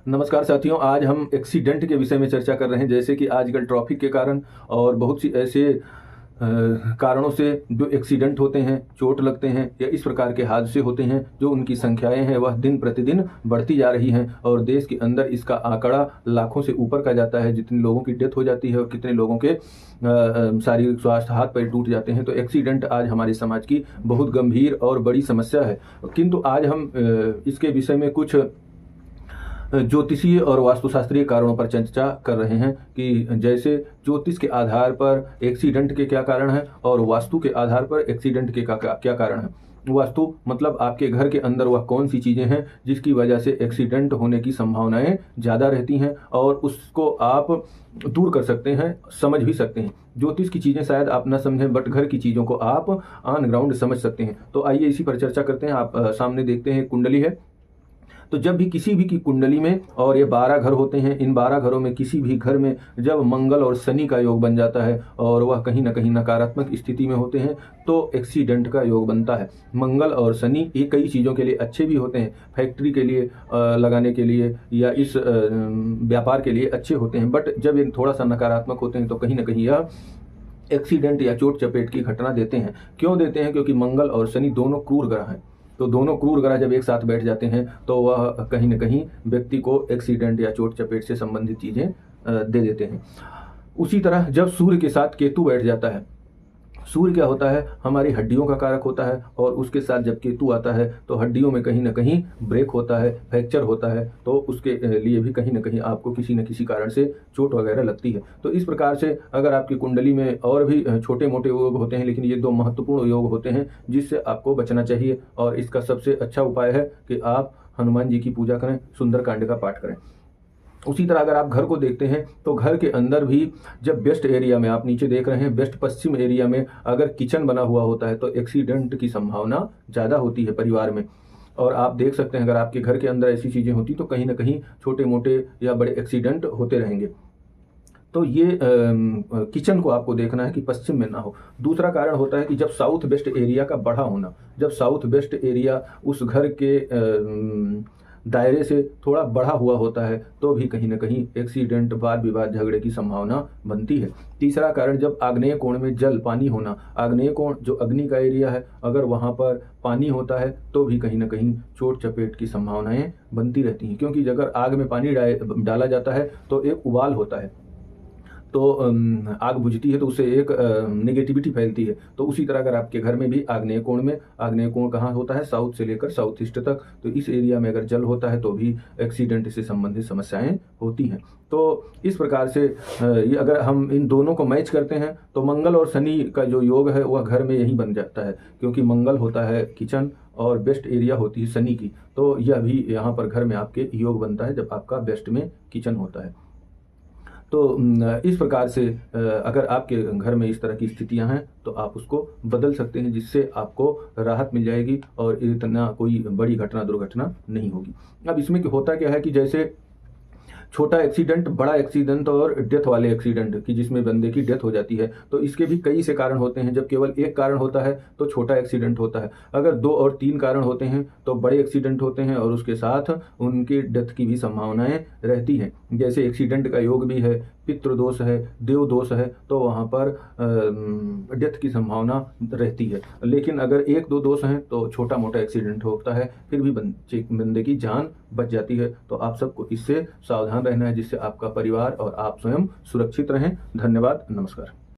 नमस्कार साथियों, आज हम एक्सीडेंट के विषय में चर्चा कर रहे हैं। जैसे कि आजकल ट्रैफिक के कारण और बहुत सी ऐसे कारणों से जो एक्सीडेंट होते हैं, चोट लगते हैं या इस प्रकार के हादसे होते हैं, जो उनकी संख्याएं हैं वह दिन प्रतिदिन बढ़ती जा रही हैं और देश के अंदर इसका आंकड़ा लाखों से ऊपर का जाता है। जितने लोगों की डेथ हो जाती है और कितने लोगों के शारीरिक स्वास्थ्य, हाथ पैर टूट जाते हैं। तो एक्सीडेंट आज हमारे समाज की बहुत गंभीर और बड़ी समस्या है। किंतु आज हम इसके विषय में कुछ ज्योतिषीय और वास्तुशास्त्रीय कारणों पर चर्चा कर रहे हैं कि जैसे ज्योतिष के आधार पर एक्सीडेंट के क्या कारण हैं और वास्तु के आधार पर एक्सीडेंट के क्या कारण हैं। वास्तु मतलब आपके घर के अंदर वह कौन सी चीज़ें हैं जिसकी वजह से एक्सीडेंट होने की संभावनाएं ज़्यादा रहती हैं और उसको आप दूर कर सकते हैं, समझ भी सकते हैं। ज्योतिष की चीज़ें शायद आप न समझें, बट घर की चीज़ों को आप ऑन ग्राउंड समझ सकते हैं। तो आइए इसी पर चर्चा करते हैं। आप सामने देखते हैं कुंडली है। तो जब भी किसी भी की कुंडली में, और ये 12 घर होते हैं, इन 12 घरों में किसी भी घर में जब मंगल और शनि का योग बन जाता है और वह कहीं ना कहीं नकारात्मक स्थिति में होते हैं तो एक्सीडेंट का योग बनता है। मंगल और शनि ये कई चीज़ों के लिए अच्छे भी होते हैं, फैक्ट्री के लिए लगाने के लिए या इस व्यापार के लिए अच्छे होते हैं, बट जब ये थोड़ा सा नकारात्मक होते हैं तो कहीं ना कहीं यह एक्सीडेंट या चोट चपेट की घटना देते हैं। क्यों देते हैं? क्योंकि मंगल और शनि दोनों क्रूर ग्रह हैं। तो दोनों क्रूर ग्रह जब एक साथ बैठ जाते हैं तो वह कहीं न कहीं व्यक्ति को एक्सीडेंट या चोट चपेट से संबंधित चीज़ें दे देते हैं। उसी तरह जब सूर्य के साथ केतु बैठ जाता है, सूर्य क्या होता है? हमारी हड्डियों का कारक होता है और उसके साथ जब केतु आता है तो हड्डियों में कहीं ना कहीं ब्रेक होता है, फ्रैक्चर होता है, तो उसके लिए भी कहीं ना कहीं आपको किसी न किसी कारण से चोट वगैरह लगती है। तो इस प्रकार से अगर आपकी कुंडली में और भी छोटे मोटे योग होते हैं, लेकिन ये दो महत्वपूर्ण योग होते हैं जिससे आपको बचना चाहिए। और इसका सबसे अच्छा उपाय है कि आप हनुमान जी की पूजा करें, सुंदरकांड का पाठ करें। उसी तरह अगर आप घर को देखते हैं तो घर के अंदर भी जब वेस्ट एरिया में, आप नीचे देख रहे हैं, वेस्ट पश्चिम एरिया में अगर किचन बना हुआ होता है तो एक्सीडेंट की संभावना ज़्यादा होती है परिवार में। और आप देख सकते हैं अगर आपके घर के अंदर ऐसी चीज़ें होती तो कहीं ना कहीं छोटे मोटे या बड़े एक्सीडेंट होते रहेंगे। तो ये किचन को आपको देखना है कि पश्चिम में ना हो। दूसरा कारण होता है कि जब साउथ वेस्ट एरिया का बढ़ा होना, जब साउथ वेस्ट एरिया उस घर के दायरे से थोड़ा बढ़ा हुआ होता है तो भी कहीं ना कहीं एक्सीडेंट, वाद विवाद, झगड़े की संभावना बनती है। तीसरा कारण जब आग्नेय कोण में जल, पानी होना, आग्नेय कोण जो अग्नि का एरिया है, अगर वहाँ पर पानी होता है तो भी कहीं ना कहीं चोट चपेट की संभावनाएं बनती रहती हैं। क्योंकि अगर आग में पानी डाला जाता है तो एक उबाल होता है, तो आग बुझती है तो उससे एक नेगेटिविटी फैलती है। तो उसी तरह अगर आपके घर में भी आग्नेय कोण में, आग्नेय कोण कहाँ होता है? साउथ से लेकर साउथ ईस्ट तक, तो इस एरिया में अगर जल होता है तो भी एक्सीडेंट से संबंधित समस्याएं होती हैं। तो इस प्रकार से ये अगर हम इन दोनों को मैच करते हैं तो मंगल और शनि का जो योग है वह घर में यही बन जाता है, क्योंकि मंगल होता है किचन और बेस्ट एरिया होती है शनि की। तो यह भी यहाँ पर घर में आपके योग बनता है जब आपका बेस्ट में किचन होता है। तो इस प्रकार से अगर आपके घर में इस तरह की स्थितियां हैं तो आप उसको बदल सकते हैं, जिससे आपको राहत मिल जाएगी और इतना कोई बड़ी घटना, दुर्घटना नहीं होगी। अब इसमें होता क्या है कि जैसे छोटा एक्सीडेंट, बड़ा एक्सीडेंट और डेथ वाले एक्सीडेंट की जिसमें बंदे की डेथ हो जाती है, तो इसके भी कई से कारण होते हैं। जब केवल एक कारण होता है तो छोटा एक्सीडेंट होता है, अगर 2 और 3 कारण होते हैं तो बड़े एक्सीडेंट होते हैं और उसके साथ उनकी डेथ की भी संभावनाएं रहती हैं। जैसे एक्सीडेंट का योग भी है, पितृ दोष है, देव दोष है, तो वहाँ पर डेथ की संभावना रहती है। लेकिन अगर 1-2 दोष हैं तो छोटा मोटा एक्सीडेंट होता है, फिर भी बंदे की जान बच जाती है। तो आप सबको इससे सावधान रहना है, जिससे आपका परिवार और आप स्वयं सुरक्षित रहें। धन्यवाद, नमस्कार।